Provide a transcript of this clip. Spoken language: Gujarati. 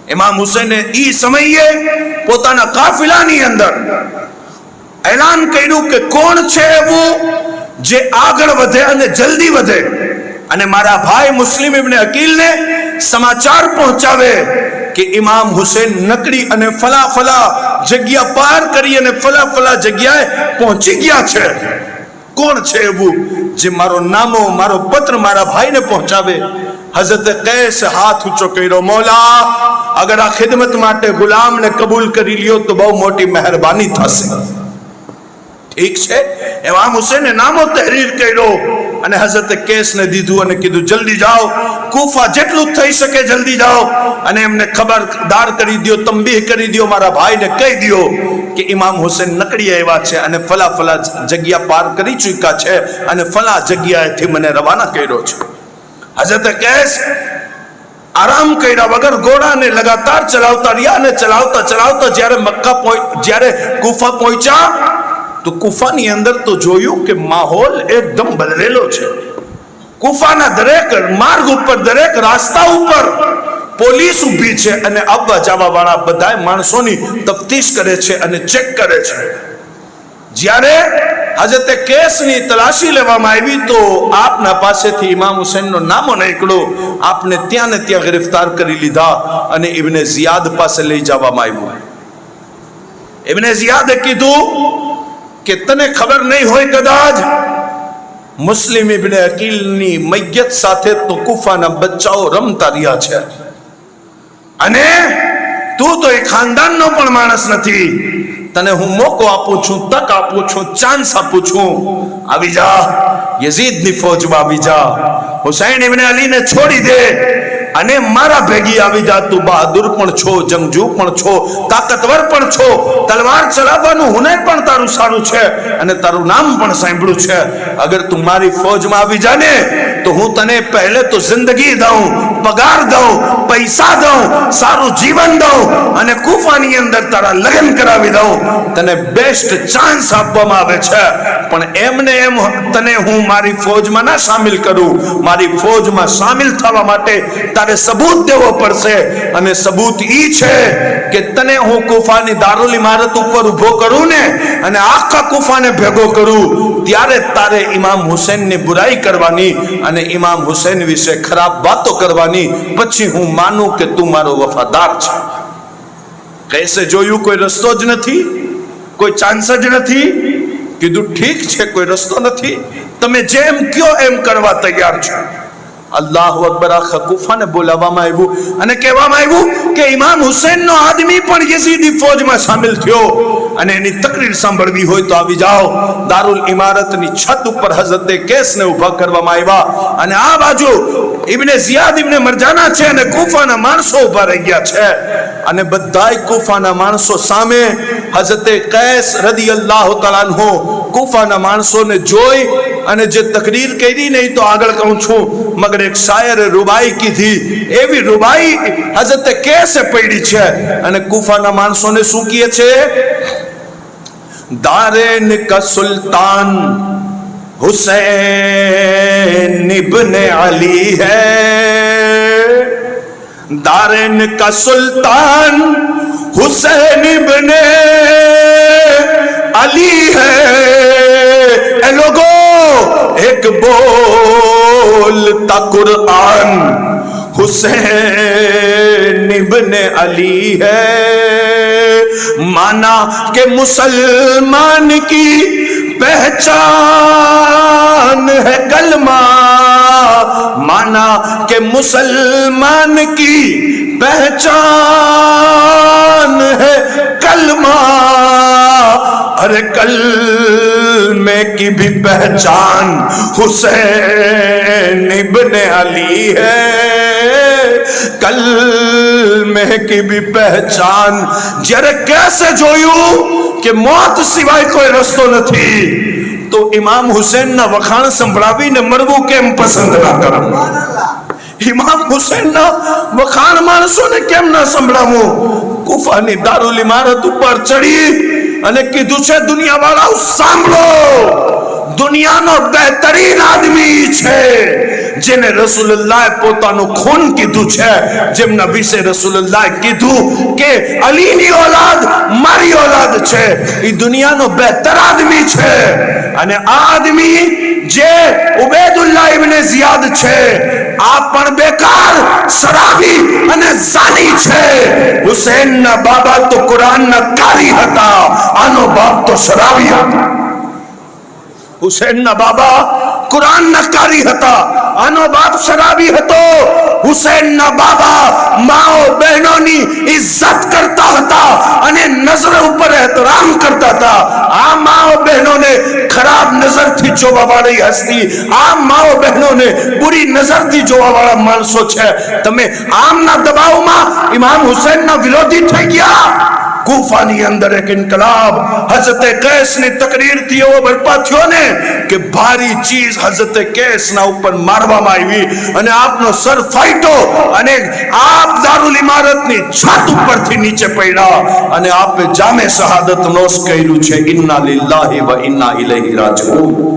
ઇમામ હુસૈને ઈ સમયે પોતાના કાફિલાની અંદર એલાન કર્યું કે કોણ છે એવું જે આગળ વધે અને જલ્દી વધે અને મારા ભાઈ મુસ્લિમ ઇબ્ને અકીલને સમાચાર પહોંચાવે કે ઇમામ હુસૈન નકડી અને ફલા ફલા જગ્યા પાર કરી અને ફલા ફલા જગ્યાએ પહોંચી ગયા છે. કોણ છે એવું જે મારો નામો મારો પત્ર મારા ભાઈને પહોંચાવે? હઝરત કૈસ હાથ ઊંચો કર્યો, મોલા અગર આ ખિદમત માટે ગુલામને કબૂલ કરી લ્યો તો બહુ મોટી મહેરબાની થશે. ઠીક છે. ઇમામ હુસૈને નામો તહરીર કર્યો અને હઝરત કૈસને દીધું અને કીધું જલ્દી જાઓ, કૂફા જેટલું થઈ શકે જલ્દી જાઓ અને એમને ખબરદાર કરી દો, તંબીહ કરી દો, મારા ભાઈને કહી દો કે ઇમામ હુસૈન નકડી આવ્યા છે અને ફલા ફલા જગ્યા પાર કરી ચૂક્યા છે અને ફલા જગ્યાએથી મને રવાના કર્યો છે. હઝરત કૈસ આરામ કર્યા વગર ઘોડાને લગાતાર ચલાવતા રહ્યા અને ચલાવતા ચલાવતા જ્યારે કૂફા પહોંચ્યા તો કૂફાની અંદર તો જોયું કે માહોલ એકદમ બદલેલો છે. કૂફાના દરેક માર્ગ ઉપર દરેક રસ્તા ઉપર પોલીસ ઊભી છે અને આવવા જવા વાળા બધા માણસોની તફતીશ કરે છે અને ચેક કરે છે. જ્યારે હઝરત કૈસની તલાશી લેવામાં આવી તો આપના પાસેથી ઇમામ હુસૈનનો નામો નીકળ્યો. આપને ત્યાં ને ત્યાં ગિરફ્તાર કરી લીધા અને ઇબ્ને ઝિયાદ પાસે લઈ જવામાં આવ્યું. ઇબ્ને ઝિયાદે કીધું કે તને ખબર નહીં હોય કદાચ મુસ્લિમ ઇબ્ને અકીલની મૈયત સાથે તો કૂફાના બચ્ચાઓ રમતા રહ્યા છે અને તું તો એ ખાનદાનનો પણ માણસ નથી. તને હું મોકો આપું છું, તક આપું છું, ચાન્સ આપું છું. આવી જા, યઝીદની ફૌજમાં આવી જા, હુસૈન ઇબ્ને અલીને છોડી દે અને મારા ભેગી આવી જા. તું બહાદુર પણ છો, જંગજુ પણ છો, તાકાતવર પણ છો, તલવાર ચલાવવાનું હુનર પણ તારું સારું છે અને તારું નામ પણ સાંભળ્યું છે. અગર તું મારી ફૌજમાં આવી જા ને તો હું તને પહેલે તો જિંદગી દઉં, પગાર દઉં, પૈસા દઉં, સારું જીવન દઉં અને કૂફાની અંદર તારા લગ્ન કરાવી દઉં. તને બેસ્ટ ચાન્સ આપવામાં આવે છે, પણ એમને એમ તને હું મારી ફૌજમાં ના સામેલ કરું. મારી ફૌજમાં સામેલ થવા માટે તારે સબૂત દેવો પડશે અને સબૂત ઈ છે કે તને હું કૂફાની દારૂલ ઇમારત ઉપર ઉભો કરું ને અને આખા કૂફાને ભેગો કરું ત્યારે તારે ઇમામ હુસૈનની બુરાઈ કરવાની અને ઇમામ હુસૈન વિશે ખરાબ વાતો કરવાની. પછી હું માનું કે તું મારો વફાદાર છે. કૈસે જોયું કોઈ રસ્તો જ નથી, કોઈ ચાન્સ જ નથી. કીધું ઠીક છે, કોઈ રસ્તો નથી, તમે જેમ કયો એમ કરવા તૈયાર છો. અલ્લાહુ અકબર. આખા કૂફાને બોલાવવામાં આવ્યું અને કહેવામાં આવ્યું કે ઇમામ હુસૈનનો આદમી પણ યઝીદી ફૌજમાં સામેલ થયો અને એની તકરીર સાંભળવી હોય તો આવી જાઓ. દારૂલ ઇમારતની છત ઉપર હઝરત કૈસને ઊભા કરવામાં આવ્યા અને આ બાજુ ઇબ્ને ઝિયાદ ઇબ્ને મરજાના છે અને કૂફાના માણસો ઊભા રહી ગયા છે અને બધાય કૂફાના માણસો સામે હઝરત કૈસ રદિયલ્લાહુ તઆલા અન્હુ કૂફાના માણસોને જોઈ અને જે તકરીર કરી નહીં તો આગળ કહું છું, મગર એક શાયરે રૂબાઈ કીધી, એવી રૂબાઈ હઝરત કૈસે પડી છે અને કૂફાના માણસોને શું કહે છે? दारेन का सुल्तान हुसैन इब्ने अली है, दारेन का सुल्तान हुसैन इब्ने अली है। ए लोगो एक बोलता कुरान हुसैन इब्ने अली है। माना के मुसलमान की पहचान है कलमा, माना के मुसलमान की पहचान है कलमा। अरे कलमे की भी पहचान हुसैन इब्ने अली है, कलमे की भी पहचान। जरे कैसे जोयू કે મોત સિવાય કોઈ રસ્તો નથી તો ઇમામ હુસૈનના વખાણ સંભળાવીને મરવું કેમ પસંદ ના કરો? ઇમામ હુસૈનના વખાણ માણસોને કેમ ના સંભળાવું? કુફાની દારૂલ ઇમારત ઉપર ચડી અને કીધું છે દુનિયાવાળાઓ સાંભળો, દુનિયાનો બહેતરીન આદમી છે, જેને રસૂલુલ્લાહ પોતાનું ખૂન કીધું છે, જેમના વિશે રસૂલુલ્લાહ કીધું કે અલીની ઓલાદ મારી ઓલાદ છે, એ દુનિયાનો બહેતર આદમી છે. અને આ આદમી જે ઉબૈદુલ્લાહ ઇબ્ને ઝિયાદ છે, આ પણ બેકાર, શરાબી અને ઝાની છે. હુસૈનના બાબા તો કુરાનના કારી હતા, આનો બાપ તો શરાબી હતો. હુસૈનના બાબા કુરાનના કારી હતા, આનો બાપ શરાબી હતો. હુસૈનના બાબા માઓ બહેનોની ઇજ્જત કરતા હતા અને નજર ઉપર એહતરામ કરતા હતા. આ માઓ બહેનોને ખરાબ નજરથી જોવા વાળી હસ્તી, આ માઓ બહેનોને બુરી નજરથી જોવા વાળા માણસો છે. તમે આમના દબાવમાં ઇમામ હુસૈનના વિરોધી થઈ ગયા. કૂફાની અંદર એક ઇન્કલાબ હઝરત કૈસની તકરીરથી એવો બરપા થયો ને કે ભારી ચીજ હઝરત કૈસના ઉપર મારવામાં આવી અને આપનો સર ફાટ્યો અને આપ દારુલ ઇમારતની છત ઉપરથી નીચે પડ્યા અને આપે જામે શહાદત નોશ કર્યું છે. ઇન્ના લિલ્લાહી વ ઇન્ના ઇલૈહિ રાજીઉન.